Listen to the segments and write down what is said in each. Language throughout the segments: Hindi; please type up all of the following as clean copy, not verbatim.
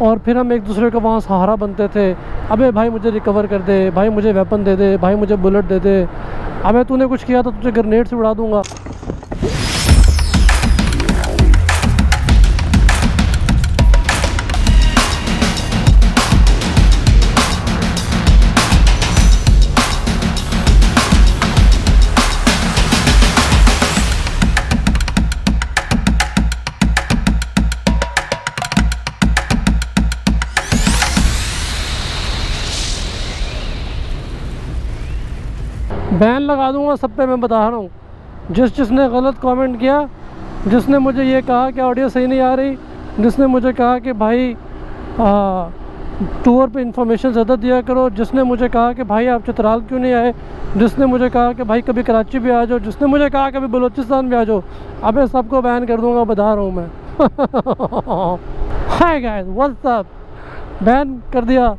और फिर हम एक दूसरे को वहाँ सहारा बनते थे। अबे भाई मुझे रिकवर कर दे, भाई मुझे वेपन दे दे, भाई मुझे बुलेट दे दे, अबे तूने कुछ किया तो तुझे ग्रेनेड से उड़ा दूँगा। बैन लगा दूंगा सब पे, मैं बता रहा हूँ। जिसने गलत कमेंट किया, जिसने मुझे ये कहा कि ऑडियो सही नहीं आ रही, जिसने मुझे कहा कि भाई टूर पे इंफॉर्मेशन ज़्यादा दिया करो, जिसने मुझे कहा कि भाई आप चित्राल क्यों नहीं आए, जिसने मुझे कहा कि भाई कभी कराची भी आ जाओ, जिसने मुझे कहा कभी बलूचिस्तान भी आ जाओ, अबे सबको बैन कर दूंगा, बता रहा हूँ मैं। Hi guys, what's up. Ban कर दिया,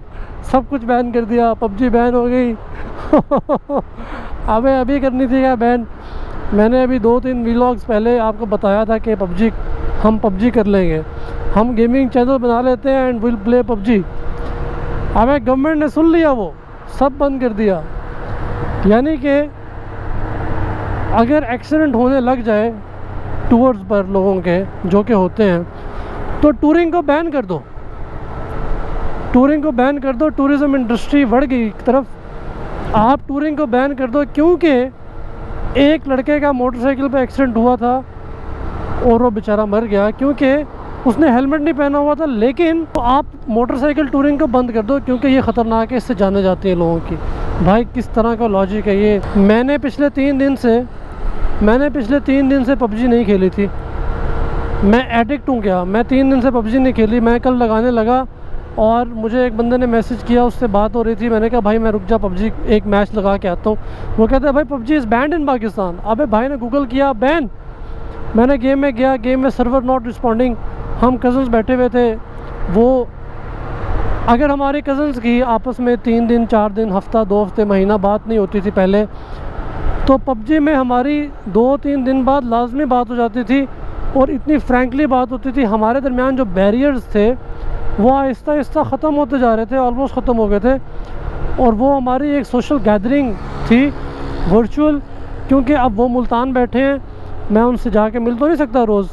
सब कुछ बैन कर दिया, पबजी बैन हो गई। अबे अभी करनी थी क्या बैन? मैंने अभी 2-3 व्लॉग्स पहले आपको बताया था कि हम पबजी कर लेंगे, हम गेमिंग चैनल बना लेते हैं एंड विल प्ले पबजी। अबे गवर्नमेंट ने सुन लिया, वो सब बंद कर दिया। यानी कि अगर एक्सीडेंट होने लग जाए टूर्स पर लोगों के जो कि होते हैं, तो टूरिंग को बैन कर दो, टूरिंग को बैन कर दो। टूरिज़्म इंडस्ट्री बढ़ गई एक तरफ, आप टूरिंग को बैन कर दो। क्योंकि एक लड़के का मोटरसाइकिल पे एक्सीडेंट हुआ था और वो बेचारा मर गया क्योंकि उसने हेलमेट नहीं पहना हुआ था। लेकिन तो आप मोटरसाइकिल टूरिंग को बंद कर दो क्योंकि ये ख़तरनाक है, इससे जाने जाती है लोगों की। भाई किस तरह का लॉजिक है ये? मैंने पिछले 3 दिन से पबजी नहीं खेली थी, मैं एडिक्ट हूँ क्या? मैं 3 दिन से पबजी नहीं खेली। मैं कल लगाने लगा और मुझे एक बंदे ने मैसेज किया, उससे बात हो रही थी। मैंने कहा भाई मैं रुक जा, पबजी एक मैच लगा के आता हूँ। वो कहता है भाई पबजी इज़ बैंड इन पाकिस्तान। अबे भाई ने गूगल किया बैन, मैंने गेम में गया, गेम में सर्वर नॉट रिस्पॉन्डिंग। हम कज़न्स बैठे हुए थे, वो अगर हमारे कज़न्स की आपस में 3 दिन 4 दिन हफ्ता 2 हफ्ते महीना बात नहीं होती थी पहले, तो पबजी में हमारी 2-3 दिन बाद लाजमी बात हो जाती थी और इतनी फ्रैंकली बात होती थी। हमारे दरमियान जो बैरियर्स थे वो आहिस्ता आहिस्ता ख़त्म होते जा रहे थे, ऑलमोस्ट ख़त्म हो गए थे। और वो हमारी एक सोशल गैदरिंग थी वर्चुअल, क्योंकि अब वो मुल्तान बैठे हैं, मैं उनसे जाके मिल तो नहीं सकता रोज़,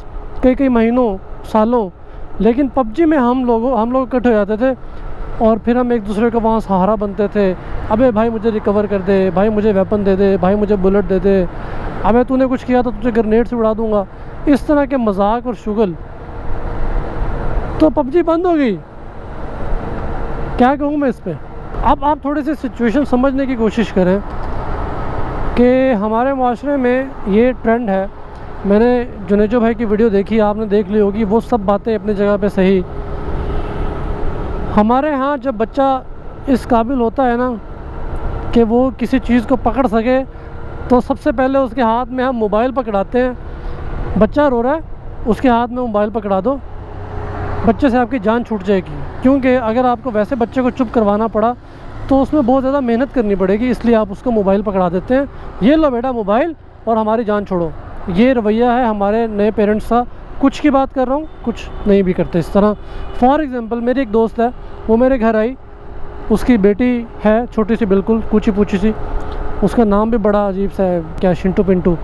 कई महीनों सालों। लेकिन पबजी में हम लोग इकट्ठे हो जाते थे और फिर हम एक दूसरे को वहाँ सहारा बनते थे। अबे भाई मुझे रिकवर कर दे, भाई मुझे वेपन दे दे, भाई मुझे बुलेट दे दे, अबे तूने कुछ किया तो तुझे ग्रेनेड से उड़ा दूँगा। इस तरह के मजाक और शुगल। तो पबजी बंद हो गई, क्या कहूँ मैं इस पे। अब आप थोड़ी सी सिचुएशन समझने की कोशिश करें कि हमारे माशरे में ये ट्रेंड है। मैंने जुनेजो भाई की वीडियो देखी, आपने देख ली होगी, वो सब बातें अपनी जगह पे सही। हमारे यहाँ जब बच्चा इस काबिल होता है ना कि वो किसी चीज़ को पकड़ सके, तो सबसे पहले उसके हाथ में हम मोबाइल पकड़ाते हैं। बच्चा रो रहा है, उसके हाथ में मोबाइल पकड़ा दो, बच्चे से आपकी जान छूट जाएगी। क्योंकि अगर आपको वैसे बच्चे को चुप करवाना पड़ा तो उसमें बहुत ज़्यादा मेहनत करनी पड़ेगी, इसलिए आप उसको मोबाइल पकड़ा देते हैं। ये लो बेटा मोबाइल और हमारी जान छोड़ो। ये रवैया है हमारे नए पेरेंट्स का। कुछ की बात कर रहा हूँ, कुछ नहीं भी करते इस तरह। फॉर एग्ज़ाम्पल मेरी एक दोस्त है, वो मेरे घर आई, उसकी बेटी है छोटी सी, बिल्कुल कूची पूची सी, उसका नाम भी बड़ा अजीब सा है, क्या शिंटू पिंटू।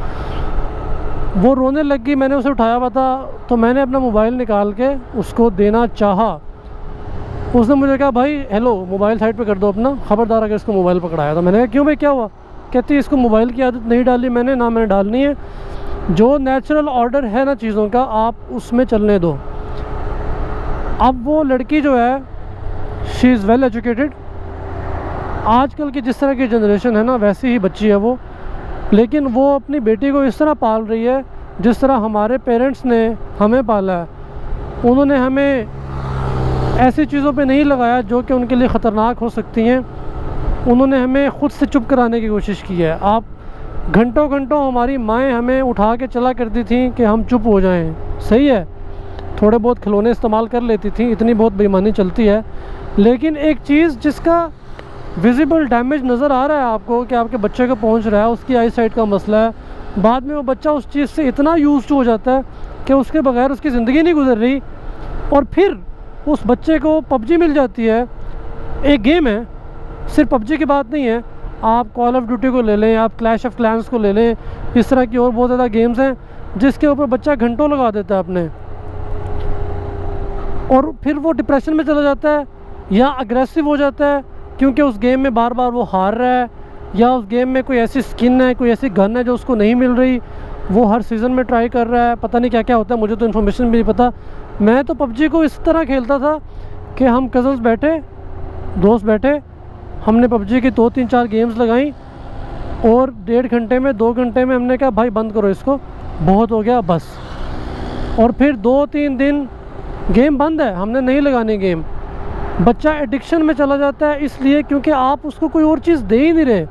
वो रोने लग गई, मैंने उसे उठाया हुआ था, तो मैंने अपना मोबाइल निकाल के उसको देना चाहा। उसने मुझे कहा भाई हेलो मोबाइल साइड पे कर दो अपना, ख़बरदार अगर इसको मोबाइल पकड़ाया। तो मैंने कहा क्यों भाई क्या हुआ? कहती इसको मोबाइल की आदत नहीं डाली मैंने, ना मैंने डालनी है। जो नेचुरल ऑर्डर है ना चीज़ों का, आप उसमें चलने दो। अब वो लड़की जो है, शी इज़ वेल एजुकेटेड। आजकल की जिस तरह की जनरेशन है ना, वैसी ही बच्ची है वो। लेकिन वो अपनी बेटी को इस तरह पाल रही है जिस तरह हमारे पेरेंट्स ने हमें पाला है। उन्होंने हमें ऐसी चीज़ों पे नहीं लगाया जो कि उनके लिए ख़तरनाक हो सकती हैं। उन्होंने हमें ख़ुद से चुप कराने की कोशिश की है। आप घंटों घंटों हमारी माएँ हमें उठा के चला करती थी कि हम चुप हो जाएं। सही है, थोड़े बहुत खिलौने इस्तेमाल कर लेती थी, इतनी बहुत बेईमानी चलती है। लेकिन एक चीज़ जिसका विजिबल डैमेज नज़र आ रहा है आपको कि आपके बच्चे को पहुंच रहा है, उसकी आई साइट का मसला है। बाद में वो बच्चा उस चीज़ से इतना यूज्ड हो जाता है कि उसके बगैर उसकी ज़िंदगी नहीं गुजर रही। और फिर उस बच्चे को पबजी मिल जाती है, एक गेम है, सिर्फ पबजी की बात नहीं है, आप कॉल ऑफ ड्यूटी को ले लें, आप क्लैश ऑफ क्लैंस को ले लें, इस तरह की और बहुत ज़्यादा गेम्स हैं जिसके ऊपर बच्चा घंटों लगा देता है अपने, और फिर वो डिप्रेशन में चला जाता है या अग्रेसिव हो जाता है क्योंकि उस गेम में बार बार वो हार रहा है, या उस गेम में कोई ऐसी स्किन है, कोई ऐसी गन है जो उसको नहीं मिल रही, वो हर सीज़न में ट्राई कर रहा है, पता नहीं क्या क्या होता है, मुझे तो इन्फॉर्मेशन भी नहीं पता। मैं तो पबजी को इस तरह खेलता था कि हम कज़न्स बैठे, दोस्त बैठे, हमने पबजी की 2-3-4 गेम्स लगाई और 1.5 घंटे में 2 घंटे में हमने कहा भाई बंद करो इसको, बहुत हो गया बस। और फिर 2-3 दिन गेम बंद है, हमने नहीं लगानी गेम। बच्चा एडिक्शन में चला जाता है इसलिए क्योंकि आप उसको कोई और चीज़ दे ही नहीं रहे।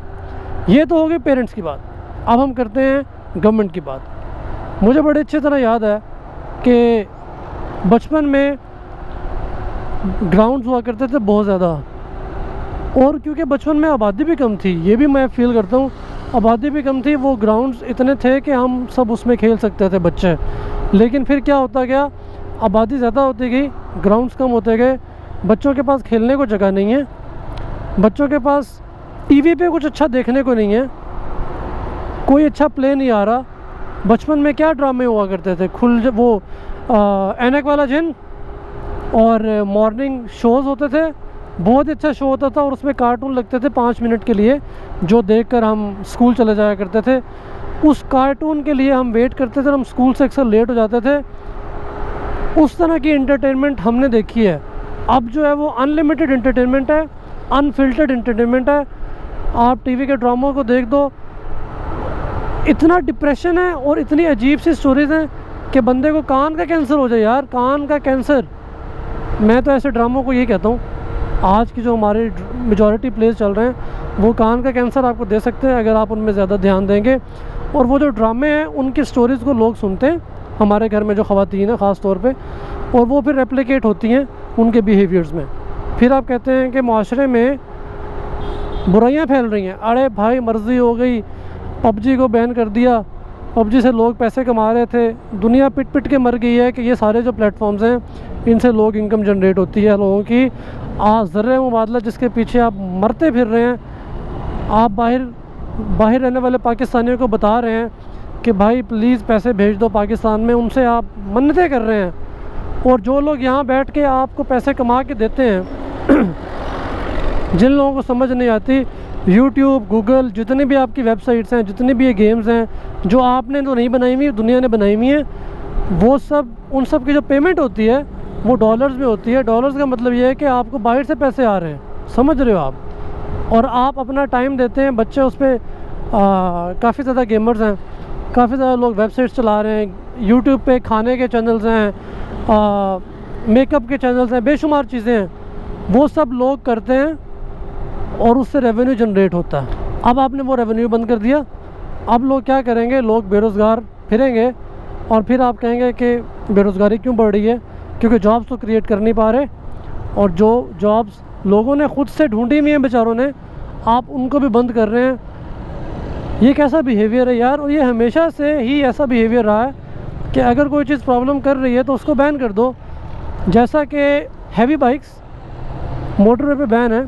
ये तो हो गई पेरेंट्स की बात। अब हम करते हैं गवर्नमेंट की बात। मुझे बड़े अच्छी तरह याद है कि बचपन में ग्राउंड्स हुआ करते थे बहुत ज़्यादा, और क्योंकि बचपन में आबादी भी कम थी, ये भी मैं फील करता हूँ, आबादी भी कम थी, वो ग्राउंड्स इतने थे कि हम सब उसमें खेल सकते थे बच्चे। लेकिन फिर क्या होता गया, आबादी ज़्यादा होती गई, ग्राउंड्स कम होते गए, बच्चों के पास खेलने को जगह नहीं है, बच्चों के पास टीवी पे कुछ अच्छा देखने को नहीं है, कोई अच्छा प्ले नहीं आ रहा। बचपन में क्या ड्रामे हुआ करते थे, वो ऐनक वाला जिन और मॉर्निंग शोज़ होते थे, बहुत अच्छा शो होता था और उसमें कार्टून लगते थे 5 मिनट के लिए, जो देखकर हम स्कूल चले जाया करते थे। उस कार्टून के लिए हम वेट करते थे, हम स्कूल से अक्सर लेट हो जाते थे। उस तरह की एंटरटेनमेंट हमने देखी है। अब जो है वो अनलिमिटेड एंटरटेनमेंट है, अनफिल्टर्ड एंटरटेनमेंट है। आप टीवी के ड्रामों को देख दो, इतना डिप्रेशन है और इतनी अजीब सी स्टोरीज़ हैं कि बंदे को कान का कैंसर हो जाए यार, कान का कैंसर। मैं तो ऐसे ड्रामों को ये कहता हूँ, आज की जो हमारे मेजॉरिटी प्लेस चल रहे हैं वो कान का कैंसर आपको दे सकते हैं अगर आप उनमें ज़्यादा ध्यान देंगे। और वो जो ड्रामे हैं उनकी स्टोरीज़ को लोग सुनते हैं, हमारे घर में जो ख़वातीन है ख़ास तौर पे, और वो फिर रेप्लिकेट होती हैं उनके बिहेवियर्स में। फिर आप कहते हैं कि माशरे में बुराइयां फैल रही हैं। अरे भाई मर्ज़ी हो गई, पबजी को बैन कर दिया, पबजी से लोग पैसे कमा रहे थे, दुनिया पिट पिट के मर गई है कि ये सारे जो प्लेटफॉर्म्स हैं इनसे लोग इनकम जनरेट होती है लोगों की। ज़र्रे मुबादला जिसके पीछे आप मरते फिर रहे हैं, आप बाहर रहने वाले पाकिस्तानियों को बता रहे हैं कि भाई प्लीज़ पैसे भेज दो पाकिस्तान में, उनसे आप मन्नतें कर रहे हैं। और जो लोग यहाँ बैठ के आपको पैसे कमा के देते हैं जिन लोगों को समझ नहीं आती, यूट्यूब, गूगल, जितनी भी आपकी वेबसाइट्स हैं, जितनी भी ये गेम्स हैं जो आपने तो नहीं बनाई हुई, दुनिया ने बनाई हुई हैं, वो सब, उन सब की जो पेमेंट होती है वो डॉलर्स में होती है। डॉलर्स का मतलब ये है कि आपको बाहर से पैसे आ रहे हैं, समझ रहे हो आप, और आप अपना टाइम देते हैं। बच्चे उस पर काफ़ी ज़्यादा गेमर्स हैं, काफ़ी ज़्यादा लोग वेबसाइट्स चला रहे हैं, यूट्यूब पे खाने के चैनल्स हैं, मेकअप के चैनल्स हैं, बेशुमार चीज़ें हैं, वो सब लोग करते हैं और उससे रेवेन्यू जनरेट होता है। अब आपने वो रेवेन्यू बंद कर दिया, अब लोग क्या करेंगे, लोग बेरोज़गार फिरेंगे और फिर आप कहेंगे कि बेरोज़गारी क्यों बढ़ रही है, क्योंकि जॉब्स तो क्रिएट कर नहीं पा रहे, और जो जॉब्स लोगों ने ख़ुद से ढूंढी हुई हैं बेचारों ने, आप उनको भी बंद कर रहे हैं। ये कैसा बिहेवियर है यार। और ये हमेशा से ही ऐसा बिहेवियर रहा है कि अगर कोई चीज़ प्रॉब्लम कर रही है तो उसको बैन कर दो। जैसा कि हैवी बाइक्स मोटरवे पे बैन है,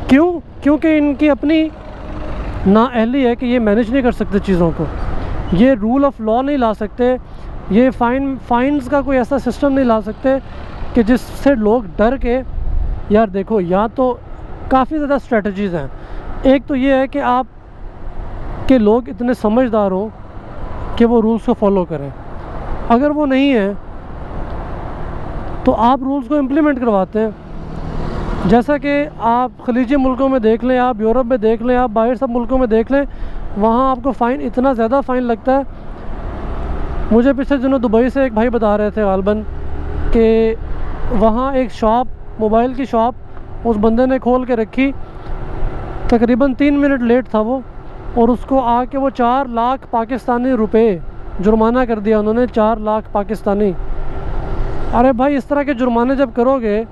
क्यों? क्योंकि इनकी अपनी नाअहली है कि ये मैनेज नहीं कर सकते चीज़ों को, ये रूल ऑफ लॉ नहीं ला सकते, ये फाइन्स का कोई ऐसा सिस्टम नहीं ला सकते कि जिससे लोग डर के, यार देखो, या तो काफ़ी ज़्यादा स्ट्रेटजीज़ हैं। एक तो ये है कि आप के लोग इतने समझदार हों कि वो रूल्स को फॉलो करें। अगर वो नहीं है तो आप रूल्स को इम्प्लीमेंट करवाते हैं। जैसा कि आप खलीजी मुल्कों में देख लें, आप यूरोप में देख लें, आप बाहर सब मुल्कों में देख लें, वहाँ आपको फ़ाइन, इतना ज़्यादा फ़ाइन लगता है। मुझे पिछले दिनों दुबई से एक भाई बता रहे थे गालबन कि वहाँ एक शॉप, मोबाइल की शॉप, उस बंदे ने खोल के रखी, तकरीबन 3 मिनट लेट था वो, और उसको आके वो 4 लाख पाकिस्तानी रुपए जुर्माना कर दिया उन्होंने, 4 लाख पाकिस्तानी। अरे भाई, इस तरह के जुर्माने जब करोगे,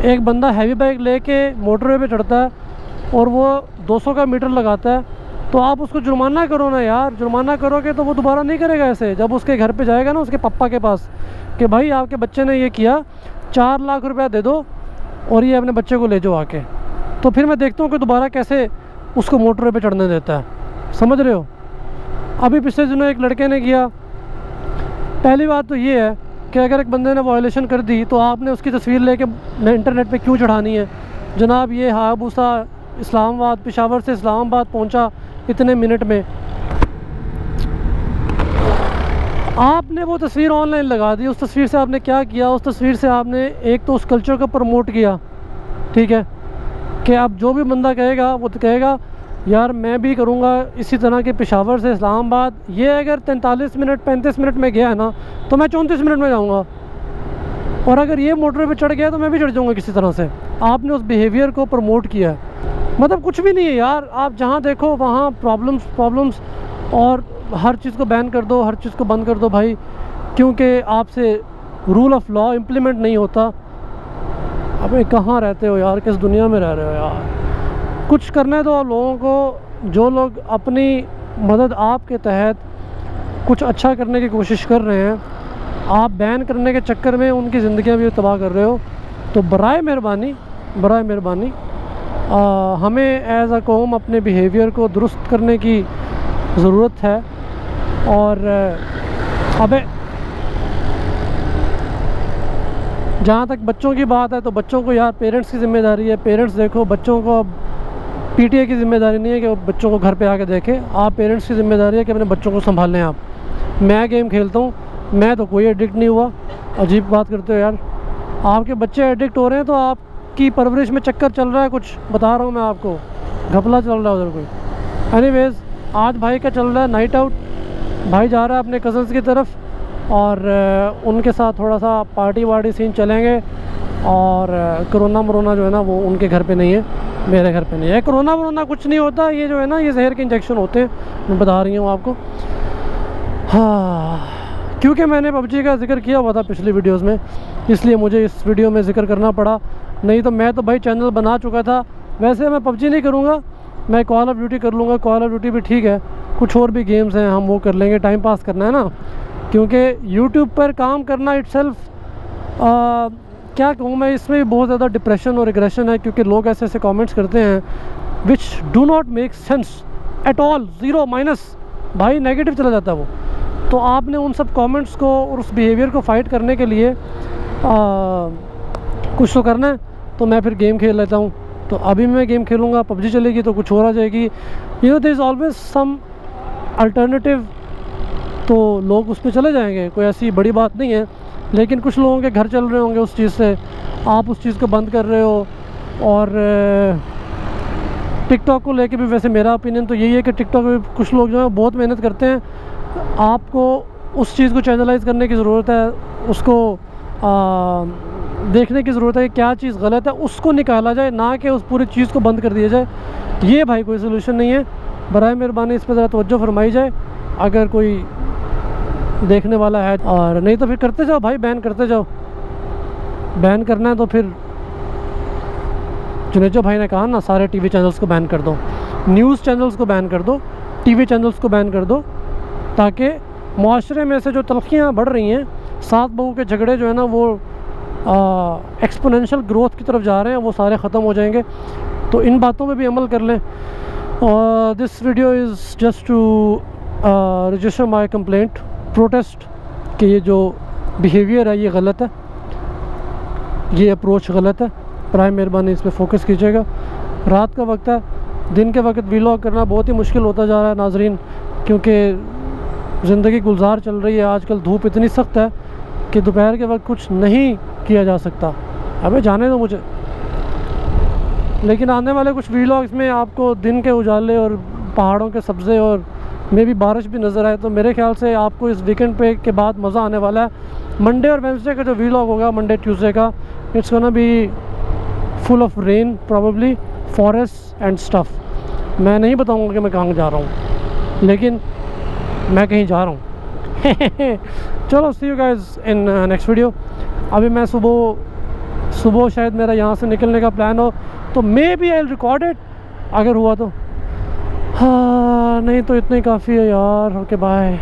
एक बंदा हैवी बाइक लेके मोटरवे पे चढ़ता है और वो 200 का मीटर लगाता है, तो आप उसको जुर्माना करो ना यार। जुर्माना करोगे तो वो दोबारा नहीं करेगा ऐसे। जब उसके घर पे जाएगा ना, उसके पापा के पास, कि भाई आपके बच्चे ने ये किया, 4 लाख रुपया दे दो और ये अपने बच्चे को ले जाओ आके। तो फिर मैं देखता हूँ कि दोबारा कैसे उसको मोटरवे पे चढ़ने देता है, समझ रहे हो। अभी पिछले दिनों एक लड़के ने किया, पहली बात तो ये है कि अगर एक बंदे ने वायलेशन कर दी तो आपने उसकी तस्वीर लेके इंटरनेट पे क्यों चढ़ानी है। जनाब ये हायाबूसा इस्लामाबाद, पेशावर से इस्लामाबाद पहुंचा इतने मिनट में, आपने वो तस्वीर ऑनलाइन लगा दी। उस तस्वीर से आपने क्या किया, उस तस्वीर से आपने एक तो उस कल्चर को प्रमोट किया, ठीक है, कि अब जो भी बंदा कहेगा वो तो कहेगा यार मैं भी करूँगा इसी तरह के, पेशावर से इस्लामाबाद। ये अगर 43 मिनट 35 मिनट में गया है ना तो मैं 34 मिनट में जाऊँगा, और अगर ये मोटर पे चढ़ गया तो मैं भी चढ़ जाऊँगा किसी तरह से। आपने उस बिहेवियर को प्रमोट किया है, मतलब कुछ भी नहीं है यार। आप जहाँ देखो वहाँ प्रॉब्लम्स, और हर चीज़ को बैन कर दो, हर चीज़ को बंद कर दो भाई, क्योंकि आपसे रूल ऑफ लॉ इम्प्लीमेंट नहीं होता। अबे कहाँ रहते हो यार, किस दुनिया में रह रहे हो यार। कुछ करने दो लोगों को, जो लोग अपनी मदद आपके तहत कुछ अच्छा करने की कोशिश कर रहे हैं, आप बैन करने के चक्कर में उनकी ज़िंदगियाँ भी तबाह कर रहे हो। तो बराए मेहरबानी हमें एज़ अ कौम अपने बिहेवियर को दुरुस्त करने की ज़रूरत है। और अबे जहाँ तक बच्चों की बात है तो बच्चों को यार पेरेंट्स की ज़िम्मेदारी है। पेरेंट्स देखो बच्चों को, अब पीटीए की ज़िम्मेदारी नहीं है कि वो बच्चों को घर पे आके देखे, आप पेरेंट्स की ज़िम्मेदारी है कि अपने बच्चों को संभालें। आप, मैं गेम खेलता हूँ, मैं तो कोई एडिक्ट नहीं हुआ। अजीब बात करते हो यार, आपके बच्चे एडिक्ट हो रहे हैं तो आपकी परवरिश में चक्कर चल रहा है कुछ, बता रहा हूँ मैं आपको, घपला चल रहा है उधर कोई। एनीवेज़ आज भाई का चल रहा है नाइट आउट, भाई जा रहा है अपने कज़न्स की तरफ, और उनके साथ थोड़ा सा पार्टी वार्टी सीन चलेंगे। और कोरोना जो है ना वो उनके घर पे नहीं है, मेरे घर पे नहीं है। कोरोना कुछ नहीं होता, ये जो है ना ये जहर के इंजेक्शन होते हैं, मैं बता रही हूँ आपको। हाँ, क्योंकि मैंने पबजी का जिक्र किया हुआ था पिछली वीडियोस में, इसलिए मुझे इस वीडियो में जिक्र करना पड़ा। नहीं तो मैं तो भाई चैनल बना चुका था। वैसे मैं पबजी नहीं करूँगा, मैं कॉल ऑफ ड्यूटी कर लूँगा। कॉल ऑफ ड्यूटी भी ठीक है, कुछ और भी गेम्स हैं हम वो कर लेंगे, टाइम पास करना है ना। क्योंकि यूट्यूब पर काम करना इटसेल्फ, क्या कहूँ मैं, इसमें भी बहुत ज़्यादा डिप्रेशन और एग्रेशन है, क्योंकि लोग ऐसे ऐसे कमेंट्स करते हैं which do not make sense at all, zero minus, भाई नेगेटिव चला जाता है वो। तो आपने उन सब कमेंट्स को और उस बिहेवियर को फाइट करने के लिए कुछ तो करना है। तो मैं फिर गेम खेल लेता हूँ। तो अभी मैं गेम खेलूँगा, पबजी चलेगी तो कुछ और आ जाएगी। You know there is always some alternative, तो लोग उस पर चले जाएंगे, कोई ऐसी बड़ी बात नहीं है। लेकिन कुछ लोगों के घर चल रहे होंगे उस चीज़ से, आप उस चीज़ को बंद कर रहे हो। और टिकटॉक को लेके भी वैसे मेरा ओपिनियन तो यही है कि टिकटॉक में कुछ लोग जो है बहुत मेहनत करते हैं। आपको उस चीज़ को चैनलाइज करने की ज़रूरत है, उसको देखने की ज़रूरत है कि क्या चीज़ गलत है, उसको निकाला जाए, ना कि उस पूरी चीज़ को बंद कर दिया जाए। ये भाई कोई सोल्यूशन नहीं है। बराए मेहरबानी इस पर ज़रा तवज्जो फरमाई जाए अगर कोई देखने वाला है, और नहीं तो फिर करते जाओ भाई, बैन करते जाओ। बैन करना है तो फिर जुनेजो भाई ने कहा ना, सारे टीवी चैनल्स को बैन कर दो, न्यूज़ चैनल्स को बैन कर दो, टीवी चैनल्स को बैन कर दो, ताकि माशरे में से जो तलखियाँ बढ़ रही हैं, सात बहू के झगड़े जो है ना वो एक्सपोनेंशियल ग्रोथ की तरफ जा रहे हैं, वो सारे ख़त्म हो जाएंगे। तो इन बातों पे भी अमल कर लें। और this video is just to register my complaint, protest कि ये जो बिहेवियर है ये गलत है, ये अप्रोच गलत है। प्राइम मेहरबानी इस पर फोकस कीजिएगा। रात का वक्त है, दिन के वक्त व्लॉग करना बहुत ही मुश्किल होता जा रहा है नाजरीन, क्योंकि ज़िंदगी गुलजार चल रही है। आजकल धूप इतनी सख्त है कि दोपहर के वक्त कुछ नहीं किया जा सकता। अबे जाने दो मुझे। लेकिन आने वाले कुछ व्लॉग्स में आपको दिन के उजाले और पहाड़ों के सब्ज़े और मे भी बारिश भी नज़र आए, तो मेरे ख्याल से आपको इस वीकेंड पे के बाद मज़ा आने वाला है। मंडे और वेडनेसडे का जो व्लॉग होगा, मंडे ट्यूसडे का, it's gonna be full of rain probably, forest and stuff. मैं नहीं बताऊंगा कि मैं कहाँ जा रहा हूँ, लेकिन मैं कहीं जा रहा हूँ। चलो see you guys in next video. अभी मैं सुबह शायद मेरा यहाँ से निकलने का प्लान हो, तो maybe I will record it अगर हुआ तो। हाँ, नहीं तो इतना ही काफ़ी है यार। Okay bye.